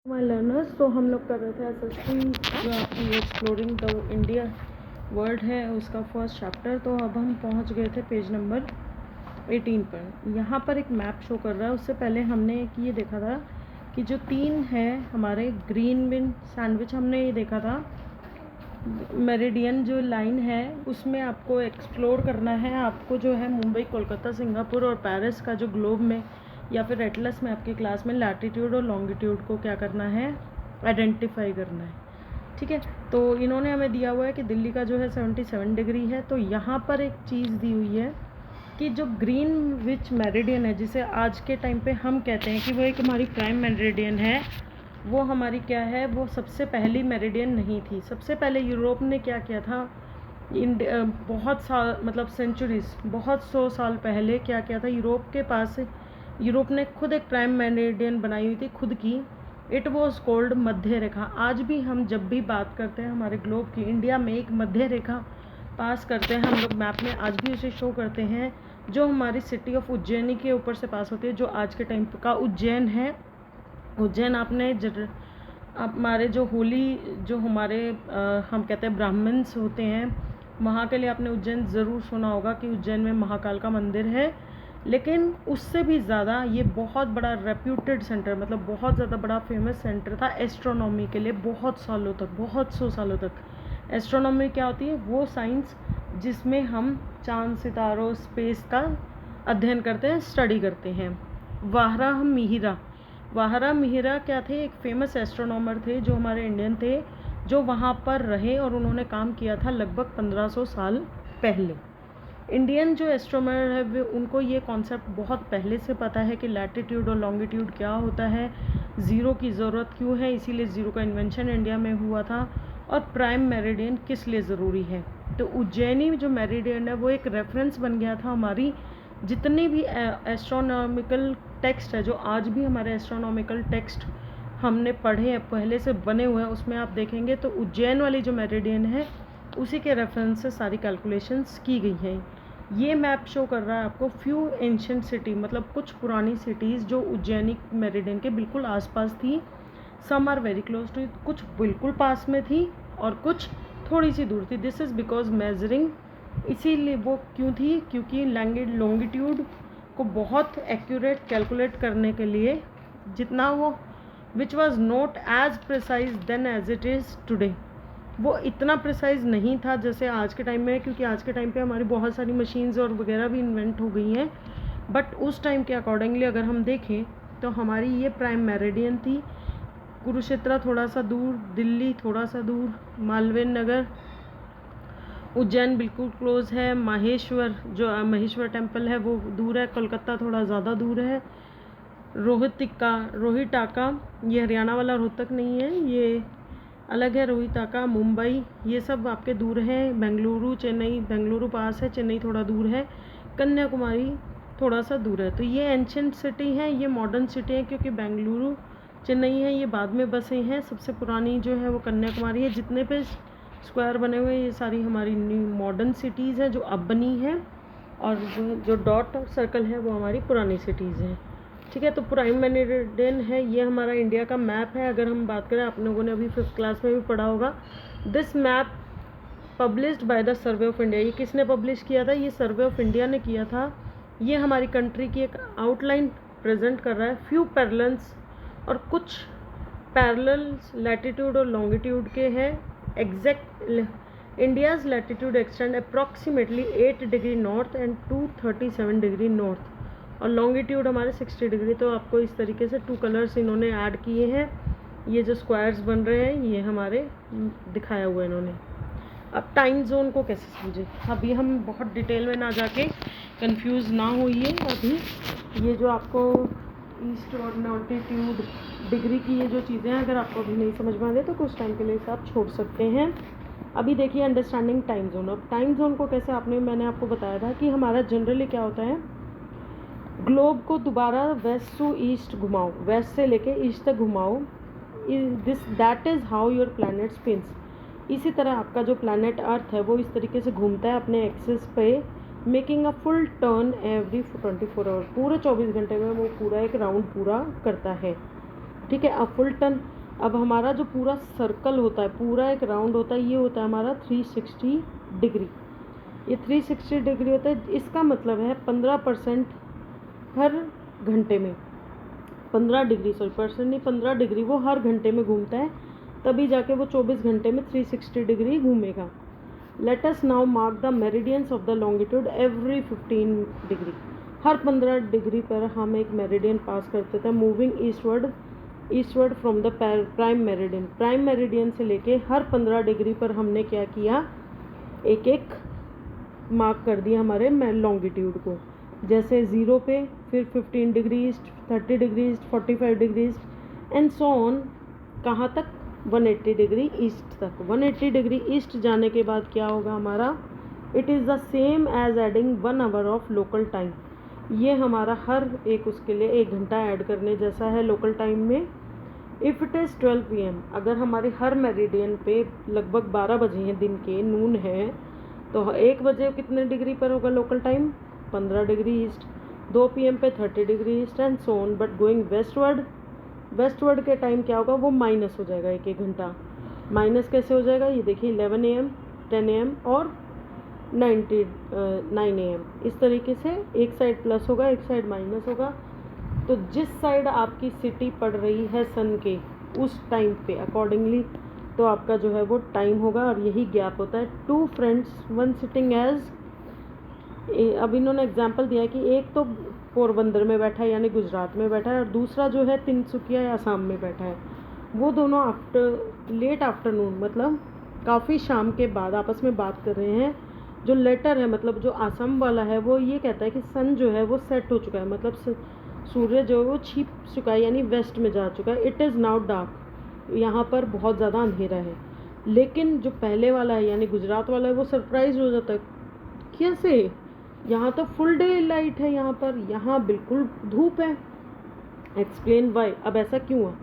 My learners, तो हम लोग कर रहे थे एसएसटी जो आपकी एक्सप्लोरिंग द इंडिया वर्ल्ड है उसका फर्स्ट चैप्टर। तो अब हम पहुंच गए थे पेज नंबर 18 पर। यहाँ पर एक मैप शो कर रहा है। उससे पहले हमने एक ये देखा था कि जो 3 है हमारे ग्रीन विन सैंडविच, हमने ये देखा था मेरिडियन जो लाइन है उसमें आपको एक्सप्लोर करना है। आपको जो है मुंबई, कोलकाता, सिंगापुर और पेरिस का जो ग्लोब में या फिर एटलस में आपकी क्लास में लैटिट्यूड और लॉन्गिट्यूड को क्या करना है, आइडेंटिफाई करना है। ठीक है, तो इन्होंने हमें दिया हुआ है कि दिल्ली का जो है 77 डिग्री है। तो यहाँ पर एक चीज़ दी हुई है कि जो ग्रीन विच मेरिडियन है, जिसे आज के टाइम पे हम कहते हैं कि वो एक हमारी प्राइम मेरिडियन है, वो हमारी क्या है, वो सबसे पहली मेरिडियन नहीं थी। सबसे पहले यूरोप ने क्या किया था, बहुत साल मतलब सेंचुरीज, बहुत 100 साल पहले क्या किया था, यूरोप के पास यूरोप ने खुद एक प्राइम मेरिडियन बनाई हुई थी खुद की। इट वॉज कॉल्ड मध्य रेखा। आज भी हम जब भी बात करते हैं हमारे ग्लोब की, इंडिया में एक मध्य रेखा पास करते हैं हम लोग मैप में, आज भी उसे शो करते हैं, जो हमारी सिटी ऑफ उज्जैनी के ऊपर से पास होती है, जो आज के टाइम का उज्जैन है। उज्जैन आपने हमारे जो होली जो हमारे हम कहते हैं ब्राह्मण्स होते हैं, वहाँ के लिए आपने उज्जैन ज़रूर सुना होगा कि उज्जैन में महाकाल का मंदिर है। लेकिन उससे भी ज़्यादा ये बहुत बड़ा रेप्यूटेड सेंटर, मतलब बहुत ज़्यादा बड़ा फेमस सेंटर था एस्ट्रोनॉमी के लिए। बहुत सालों तक, बहुत 100 सालों तक एस्ट्रोनॉमी क्या होती है, वो साइंस जिसमें हम चांद सितारों स्पेस का अध्ययन करते हैं, स्टडी करते हैं। वाहरा मिहिरा क्या थे, एक फेमस एस्ट्रोनॉमर थे जो हमारे इंडियन थे, जो वहाँ पर रहे और उन्होंने काम किया था लगभग 1500 साल पहले। इंडियन जो एस्ट्रोनॉमर है वे, उनको ये कॉन्सेप्ट बहुत पहले से पता है कि लैटिट्यूड और लॉन्गिट्यूड क्या होता है, ज़ीरो की ज़रूरत क्यों है, इसीलिए ज़ीरो का इन्वेंशन इंडिया में हुआ था, और प्राइम मेरिडियन किस लिए ज़रूरी है। तो उज्जैनी जो मेरिडियन है वो एक रेफरेंस बन गया था हमारी जितने भी एस्ट्रोनॉमिकल टेक्स्ट है, जो आज भी हमारे एस्ट्रोनॉमिकल टेक्स्ट हमने पढ़े हैं, पहले से बने हुए हैं, उसमें आप देखेंगे तो उज्जैन वाली जो मेरिडियन है उसी के रेफरेंस से सारी कैलकुलेशंस की गई हैं। ये मैप शो कर रहा है आपको फ्यू एंशिएंट सिटी, मतलब कुछ पुरानी सिटीज़ जो उज्जैनी मेरिडियन के बिल्कुल आसपास थी। Some are very close to, कुछ बिल्कुल पास में थी और कुछ थोड़ी सी दूर थी। दिस इज़ बिकॉज मेजरिंग, इसीलिए वो क्यों थी, क्योंकि लॉन्गिट्यूड को बहुत एक्यूरेट कैलकुलेट करने के लिए, जितना वो which was not as precise then as it is today, वो इतना प्रिसाइज नहीं था जैसे आज के टाइम में, क्योंकि आज के टाइम पे हमारी बहुत सारी मशीन्स और वगैरह भी इन्वेंट हो गई हैं। बट उस टाइम के अकॉर्डिंगली अगर हम देखें तो हमारी ये प्राइम मेरिडियन थी। कुरुक्षेत्र थोड़ा सा दूर, दिल्ली थोड़ा सा दूर, मालवीय नगर, उज्जैन बिल्कुल क्लोज है, माहेश्वर जो महेश्वर टेम्पल है वो दूर है, कोलकाता थोड़ा ज़्यादा दूर है, रोहिटाका ये हरियाणा वाला रोहतक नहीं है, ये अलग है, रोहिताका, मुंबई ये सब आपके दूर हैं, बेंगलुरु, चेन्नई, बेंगलुरु पास है, चेन्नई थोड़ा दूर है, कन्याकुमारी थोड़ा सा दूर है। तो ये एंशिएंट सिटी हैं, ये मॉडर्न सिटी है, क्योंकि बेंगलुरु, चेन्नई है ये बाद में बसे हैं। सबसे पुरानी जो है वो कन्याकुमारी है। जितने पे स्क्वायर बने हुए ये सारी हमारी न्यू मॉडर्न सिटीज़ हैं जो अब बनी हैं, और जो डॉट सर्कल है वो हमारी पुरानी सिटीज़ हैं। ठीक है, तो प्राइम मेरिडियन है, ये हमारा इंडिया का मैप है। अगर हम बात करें, आप लोगों ने अभी 5th क्लास में भी पढ़ा होगा, this map published by the survey of India. ये किसने पब्लिश किया था, ये सर्वे ऑफ इंडिया ने किया था। ये हमारी कंट्री की एक आउटलाइन प्रेजेंट कर रहा है, फ्यू पैरेलल्स, और कुछ पैरेलल्स लैटिट्यूड और लॉन्गिट्यूड के हैं। Exact India's latitude extend approximately 8 degree north and 237 degree north, और लॉन्गिट्यूड हमारे 60 डिग्री। तो आपको इस तरीके से 2 कलर्स इन्होंने ऐड किए हैं। ये जो स्क्वायर्स बन रहे हैं ये हमारे दिखाया हुआ है इन्होंने। अब टाइम जोन को कैसे समझे, अभी हम बहुत डिटेल में ना जाके कंफ्यूज ना होइए। अभी ये जो आपको ईस्ट और लॉन्गिट्यूड डिग्री की ये जो चीज़ें हैं, अगर आपको अभी नहीं समझ में आ रही तो कुछ टाइम के लिए इसे आप छोड़ सकते हैं। अभी देखिए अंडरस्टैंडिंग टाइम जोन। अब टाइम जोन को कैसे, मैंने आपको बताया था कि हमारा जनरली क्या होता है, ग्लोब को दोबारा वेस्ट टू ईस्ट घुमाओ, वेस्ट से लेके ईस्ट तक घुमाओ, that is how your planet spins. इसी तरह आपका जो प्लैनेट अर्थ है वो इस तरीके से घूमता है अपने एक्सिस पे, making a full turn every 24 hour. पूरे 24 घंटे में वो पूरा एक राउंड पूरा करता है। ठीक है। अब फुल टर्न, अब हमारा जो पूरा सर्कल होता है, पूरा एक राउंड होता है, ये होता है हमारा 360 डिग्री। ये 360 डिग्री होता है। इसका मतलब है 15% हर घंटे में, 15 डिग्री, सॉरी परसेंट नहीं, 15 डिग्री वो हर घंटे में घूमता है, तभी जाके वो 24 घंटे में 360 डिग्री घूमेगा। Let us now mark the meridians of the longitude every 15 degree. Her 15 degree पर हम एक मेरिडियन पास करते थे, moving eastward from the prime meridian. Prime meridian से लेके हर 15 डिग्री पर हमने क्या किया, एक एक मार्क कर दिया हमारे लॉन्गिट्यूड को। जैसे 0 पे, फिर 15 degree east, 30 degree east, 45 degree east and so on, कहाँ तक, 180 डिग्री ईस्ट तक। 180 डिग्री ईस्ट जाने के बाद क्या होगा हमारा, it is the same as adding 1 hour of local time. ये हमारा हर एक उसके लिए 1 घंटा ऐड करने जैसा है लोकल टाइम में। इफ़ इट इज़ 12 PM, अगर हमारे हर मेरिडियन पे लगभग 12 बजे हैं, दिन के नून है, तो 1 बजे कितने डिग्री पर होगा local time, 15 degree east. 2 PM पे 30 degree east and so on. But going westward के टाइम क्या होगा, वो माइनस हो जाएगा 1 घंटा। माइनस कैसे हो जाएगा, ये देखिए 11 AM, 10 AM और 9 AM। इस तरीके से एक साइड प्लस होगा, एक साइड माइनस होगा। तो जिस साइड आपकी सिटी पड़ रही है सन के, उस टाइम पे अकॉर्डिंगली तो आपका जो है वो टाइम होगा। और यही गैप होता है। 2 फ्रेंड्स 1 सिटिंग एज, अब इन्होंने एग्जांपल दिया कि एक तो पोरबंदर में बैठा है यानी गुजरात में बैठा है, और दूसरा जो है तिनसुकिया या आसाम में बैठा है। वो दोनों लेट आफ्टरनून, मतलब काफ़ी शाम के बाद आपस में बात कर रहे हैं। जो लेटर है, मतलब जो आसाम वाला है, वो ये कहता है कि सन जो है वो सेट हो चुका है, मतलब सूर्य जो है वो छिप चुका है, यानी वेस्ट में जा चुका है। इट इज़ नाउ डार्क, यहाँ पर बहुत ज़्यादा अंधेरा है। लेकिन जो पहले वाला है यानी गुजरात वाला है, वो सरप्राइज हो जाता है, कैसे, यहाँ तो फुल डे लाइट है, यहाँ बिल्कुल धूप है। एक्सप्लेन वाई, अब ऐसा क्यों हुआ।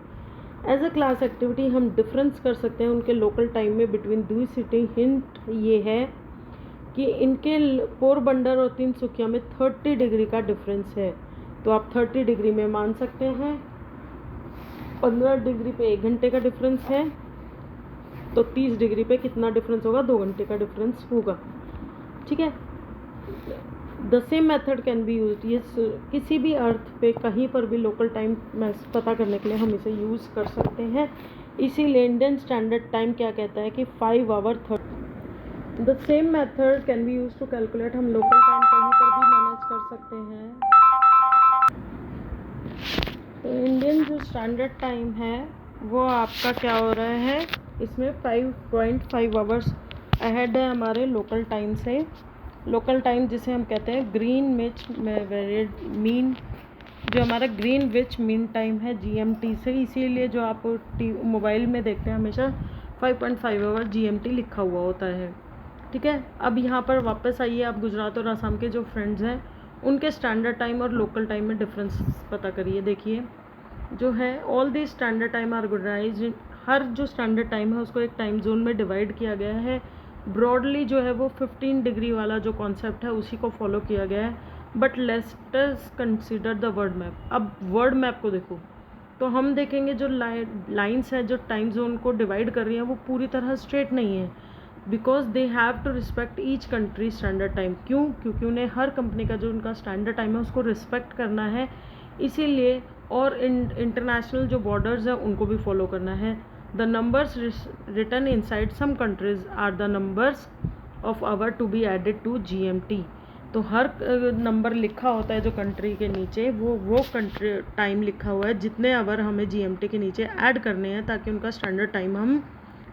एज अ क्लास एक्टिविटी हम डिफरेंस कर सकते हैं उनके लोकल टाइम में बिटवीन दो सिटी। हिंट ये है कि इनके पोरबंदर और तिनसुकिया में 30 डिग्री का डिफरेंस है। तो आप 30 डिग्री में मान सकते हैं, 15 डिग्री पे 1 घंटे का डिफरेंस है, तो 30 डिग्री पे कितना डिफरेंस होगा, 2 घंटे का डिफरेंस होगा। ठीक है। The same method can be use, ये किसी भी अर्थ पे कहीं पर भी लोकल टाइम पता करने के लिए हम इसे यूज़ कर सकते हैं। इसीलिए इंडियन स्टैंडर्ड टाइम क्या कहता है कि 5 hour 30। The same method can be use to calculate, हम लोकल टाइम कहीं पर भी मैनेज कर सकते हैं। तो इंडियन जो स्टैंडर्ड टाइम है वो आपका क्या हो रहा है, इसमें 5.5 आवर्स अहेड है हमारे लोकल टाइम से। लोकल टाइम जिसे हम कहते हैं ग्रीन विच मीन, जो हमारा ग्रीन विच मीन टाइम है GMT से, इसीलिए जो आप मोबाइल में देखते हैं हमेशा 5.5 आवर GMT लिखा हुआ होता है। ठीक है। अब यहाँ पर वापस आइए, आप गुजरात और आसाम के जो फ्रेंड्स हैं उनके स्टैंडर्ड टाइम और लोकल टाइम में डिफरेंस पता करिए। देखिए जो है, all the standard time are organised, हर जो स्टैंडर्ड टाइम है उसको एक टाइम जोन में डिवाइड किया गया है। ब्रॉडली जो है वो 15 डिग्री वाला जो कॉन्सेप्ट है उसी को फॉलो किया गया है। But let's us consider the world map. अब वर्ल्ड मैप को देखो तो हम देखेंगे जो लाइन्स है जो टाइम जोन को डिवाइड कर रही हैं वो पूरी तरह स्ट्रेट नहीं है, because they have to respect each country standard time. क्यों? क्योंकि उन्हें हर कंपनी का जो उनका स्टैंडर्ड टाइम है उसको रिस्पेक्ट करना है, इसीलिए। और इंटरनेशनल जो बॉर्डर्स हैं उनको भी फॉलो करना है। The numbers written inside some countries are the numbers of hour to be added to GMT। तो हर नंबर लिखा होता है जो कंट्री के नीचे, वो कंट्री टाइम लिखा हुआ है जितने आवर हमें GMT के नीचे ऐड करने हैं ताकि उनका स्टैंडर्ड टाइम हम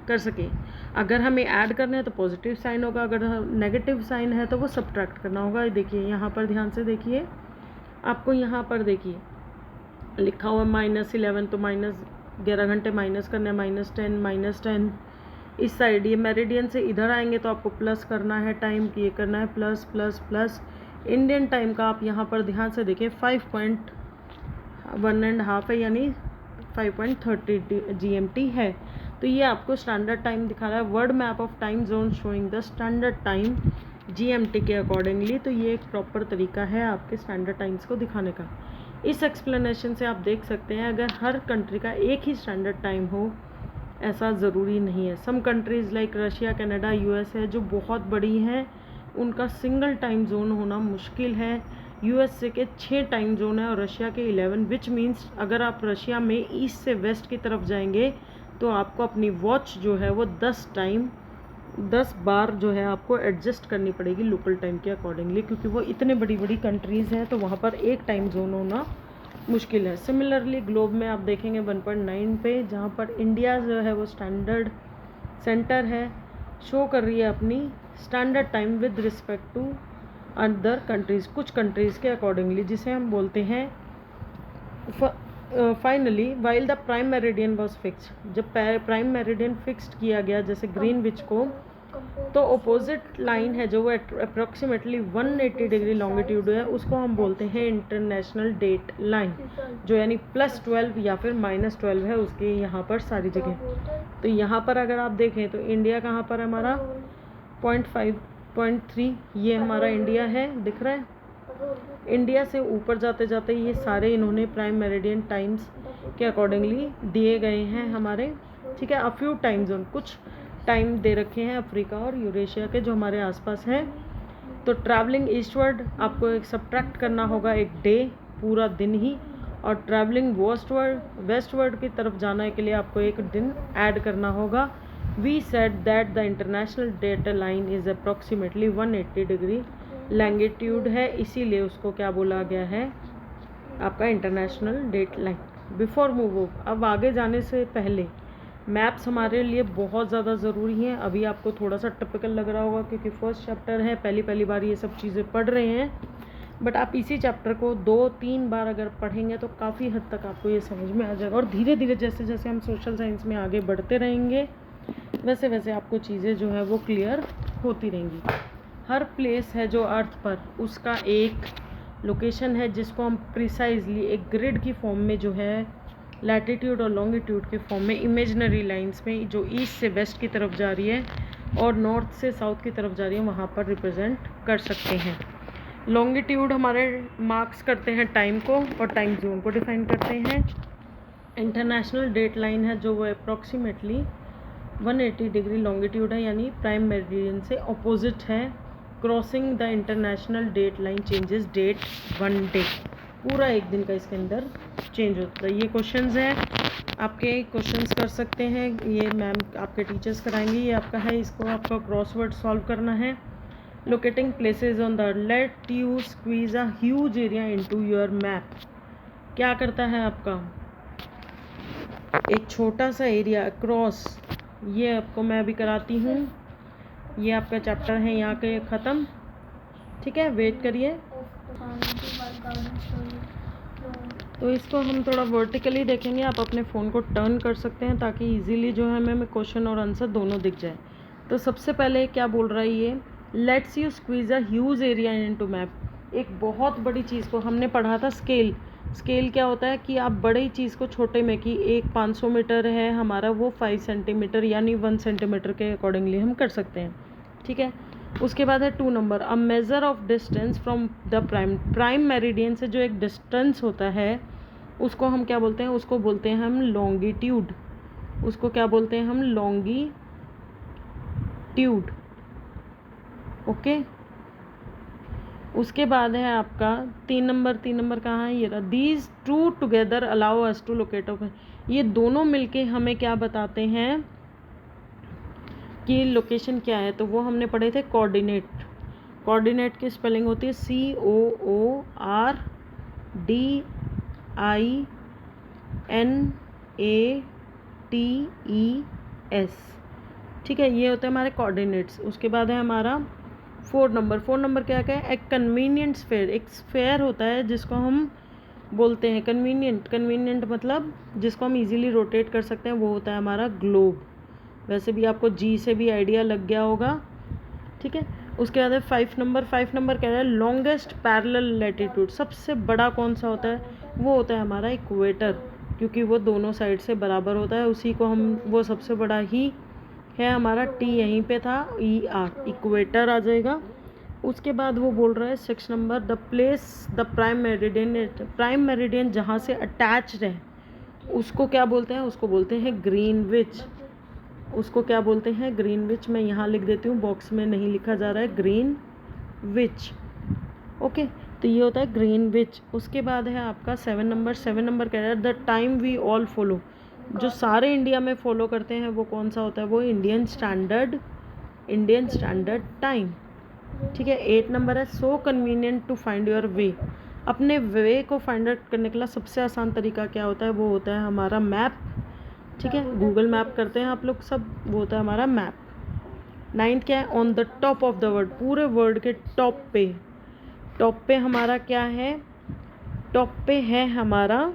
कर सकें। अगर हमें ऐड करना है तो पॉजिटिव साइन होगा, अगर नेगेटिव साइन है तो वो सब्ट्रैक्ट करना होगा। देखिए यहाँ पर ध्यान से देखिए, आपको यहाँ पर देखिए लिखा हुआ -11, तो -11 घंटे माइनस करना है, -10 इस साइड। ये मेरिडियन से इधर आएंगे तो आपको प्लस करना है टाइम की, ये करना है plus plus plus. Indian time का आप यहाँ पर ध्यान से देखिए 5.1.5 है, यानी 5.30 GMT है। तो ये आपको स्टैंडर्ड टाइम दिखा रहा है। World map of time zone showing the standard time GMT के अकॉर्डिंगली। तो ये एक प्रॉपर तरीका है आपके स्टैंडर्ड टाइम्स को दिखाने का। इस एक्सप्लेनेशन से आप देख सकते हैं अगर हर कंट्री का एक ही स्टैंडर्ड टाइम हो ऐसा ज़रूरी नहीं है। Some countries like Russia, Canada, US है जो बहुत बड़ी हैं, उनका सिंगल टाइम जोन होना मुश्किल है। यूएसए के 6 टाइम जोन है और रशिया के 11, विच मीन्स अगर आप रशिया में ईस्ट से वेस्ट की तरफ जाएंगे तो आपको अपनी वॉच जो है वो 10 बार जो है आपको एडजस्ट करनी पड़ेगी लोकल टाइम के अकॉर्डिंगली, क्योंकि वो इतने बड़ी बड़ी कंट्रीज़ हैं तो वहाँ पर एक टाइम जोन होना मुश्किल है। सिमिलरली ग्लोब में आप देखेंगे 1.9 पे, जहाँ पर इंडिया जो है वो स्टैंडर्ड सेंटर है, शो कर रही है अपनी standard time with respect to other countries, कुछ कंट्रीज़ के अकॉर्डिंगली, जिसे हम बोलते हैं finally while the prime meridian was fixed. जब प्राइम मेरिडियन फिक्स्ड किया गया जैसे ग्रीनविच को, तो अपोजिट लाइन है जो वो अप्रॉक्सीमेटली 180 डिग्री लॉन्गिट्यूड है, उसको हम बोलते हैं इंटरनेशनल डेट लाइन, जो यानी +12 या फिर -12 है उसके यहाँ पर सारी जगह। तो यहाँ पर अगर आप देखें तो इंडिया कहाँ पर है हमारा 0.5 ये हमारा इंडिया है, दिख रहा है। इंडिया से ऊपर जाते जाते ये सारे इन्होंने प्राइम मेरिडियन टाइम्स के अकॉर्डिंगली दिए गए हैं हमारे, ठीक है। फ्यू टाइम जोन, कुछ टाइम दे रखे हैं अफ्रीका और यूरेशिया के जो हमारे आसपास हैं। तो ट्रैवलिंग ईस्टवर्ड आपको एक सब्ट्रैक्ट करना होगा एक डे, पूरा दिन ही, और ट्रैवलिंग वेस्टवर्ड की तरफ जाने के लिए आपको एक दिन ऐड करना होगा। We said that the international date line is approximately 180 degree longitude है, इसीलिए उसको क्या बोला गया है आपका international date line. Before move, अब आगे जाने से पहले मैप्स हमारे लिए बहुत ज़्यादा ज़रूरी हैं। अभी आपको थोड़ा सा टिपिकल लग रहा होगा क्योंकि फर्स्ट चैप्टर है, पहली बार ये सब चीज़ें पढ़ रहे हैं, बट आप इसी चैप्टर को 2-3 बार अगर पढ़ेंगे तो काफ़ी हद तक आपको ये समझ में आ जाएगा। और धीरे धीरे जैसे जैसे हम सोशल साइंस में आगे बढ़ते रहेंगे वैसे वैसे आपको चीज़ें जो है वो क्लियर होती रहेंगी। हर प्लेस है जो अर्थ पर, उसका एक लोकेशन है जिसको हम प्रिसाइजली एक ग्रिड की फॉर्म में जो है लैटिट्यूड और लॉन्गिट्यूड के फॉर्म में इमेजिनरी लाइंस में जो ईस्ट से वेस्ट की तरफ जा रही है और नॉर्थ से साउथ की तरफ जा रही है वहाँ पर रिप्रेजेंट कर सकते हैं। लॉन्गिट्यूड हमारे मार्क्स करते हैं टाइम को और टाइम जोन को डिफाइन करते हैं। इंटरनेशनल डेट लाइन है जो वो अप्रॉक्सीमेटली 180 डिग्री लॉन्गिट्यूड है, यानी प्राइम मेरिडियन से अपोजिट है। Crossing the international date line changes date 1 day, पूरा एक दिन का इसके अंदर चेंज होता है। ये क्वेश्चंस हैं, आपके क्वेश्चंस कर सकते हैं, ये मैम आपके टीचर्स कराएंगे, ये आपका है, इसको आपका क्रॉसवर्ड सॉल्व करना है। Locating places on the let you squeeze a huge area into your map, क्या करता है आपका एक छोटा सा एरिया अक्रॉस, ये आपको मैं अभी कराती हूँ। ये आपका चैप्टर है यहाँ के ख़त्म, ठीक है, वेट करिए। तो इसको हम थोड़ा वर्टिकली देखेंगे, आप अपने फ़ोन को टर्न कर सकते हैं ताकि इजीली जो है हमें क्वेश्चन और आंसर दोनों दिख जाए। तो सबसे पहले क्या बोल रहा है ये, let's you squeeze a huge area into map. एक बहुत बड़ी चीज़ को हमने पढ़ा था स्केल, स्केल क्या होता है कि आप बड़ी चीज़ को छोटे में, कि एक 500 मीटर है हमारा, वो 5 सेंटीमीटर यानी 1 सेंटीमीटर के अकॉर्डिंगली हम कर सकते हैं, ठीक है। उसके बाद है 2 number, a measure of distance from the prime meridian से जो एक डिस्टेंस होता है उसको हम क्या बोलते हैं, उसको बोलते हैं हम लॉन्गिट्यूड, उसको क्या बोलते हैं हम लॉन्गिट्यूड, ओके। उसके बाद है आपका 3 नंबर कहाँ है, ये रहा, these two together allow us to locate of, ये दोनों मिलके हमें क्या बताते हैं कि लोकेशन क्या है। तो वो हमने पढ़े थे कोऑर्डिनेट, कोऑर्डिनेट की स्पेलिंग होती है COORDINATES, ठीक है, ये होते हैं हमारे कोऑर्डिनेट्स। उसके बाद है हमारा 4 नंबर क्या है, एक कन्वीनियंट स्फेयर, एक स्फेयर होता है जिसको हम बोलते हैं कन्वीनियंट मतलब जिसको हम इजीली रोटेट कर सकते हैं, वो होता है हमारा ग्लोब। वैसे भी आपको जी से भी आइडिया लग गया होगा, ठीक है। उसके बाद है 5 नंबर कह रहा है लॉन्गेस्ट पैरेलल लैटिट्यूड, सबसे बड़ा कौन सा होता है, वो होता है हमारा इक्वेटर, क्योंकि वो दोनों साइड से बराबर होता है, उसी को हम, वो सबसे बड़ा ही है हमारा, टी यहीं पे था, ER इक्वेटर आ जाएगा। उसके बाद वो बोल रहा है 6 number, the place the prime meridian जहाँ से अटैच्ड है उसको क्या बोलते हैं, उसको बोलते हैं ग्रीनविच। उसको क्या बोलते हैं, ग्रीनविच। मैं यहाँ लिख देती हूँ, बॉक्स में नहीं लिखा जा रहा है, ग्रीनविच। ओके, तो ये होता है ग्रीनविच। उसके बाद है आपका 7 नंबर। 7 नंबर कह रहा है the time we all follow, जो सारे इंडिया में फॉलो करते हैं वो कौन सा होता है, वो इंडियन स्टैंडर्ड टाइम। ठीक है। 8 नंबर है so convenient to find your way, अपने वे को फाइंड आउट करने के लिए सबसे आसान तरीका क्या होता है, वो होता है हमारा मैप। ठीक है, गूगल मैप करते हैं आप लोग सब, वो होता है हमारा मैप। 9th क्या है, on the top of the word, पूरे वर्ड के टॉप पे हमारा क्या है, टॉप पे है हमारा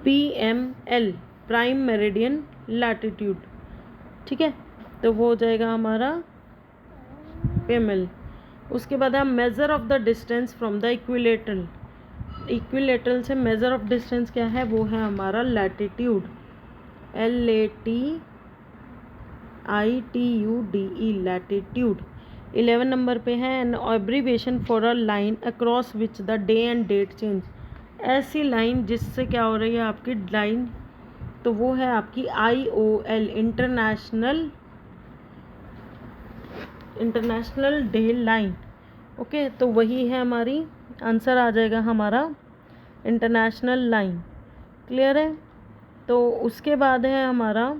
PML, प्राइम मेरिडियन लैटिट्यूड। ठीक है, तो वो हो जाएगा हमारा PML। उसके बाद है measure of the distance from the equilateral से मेज़र ऑफ डिस्टेंस क्या है, वो है हमारा लैटिट्यूड, LATITUDE, लैटिट्यूड। 11 नंबर पे है an abbreviation for a line across which the day and date change, ऐसी लाइन जिससे क्या हो रही है आपकी लाइन, तो वो है आपकी IOL, international day line. Okay, तो वही है हमारी आंसर आ जाएगा हमारा इंटरनेशनल लाइन। क्लियर है। तो उसके बाद है हमारा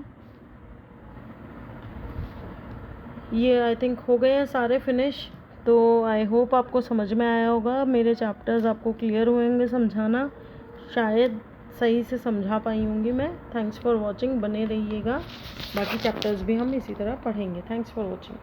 ये, आई थिंक हो गए हैं सारे फिनिश। तो आई होप आपको समझ में आया होगा, मेरे चैप्टर्स आपको क्लियर होंगे समझाना, शायद सही से समझा पाई होंगी मैं। थैंक्स फॉर वॉचिंग, बने रहिएगा, बाकी चैप्टर्स भी हम इसी तरह पढ़ेंगे। Thanks for watching.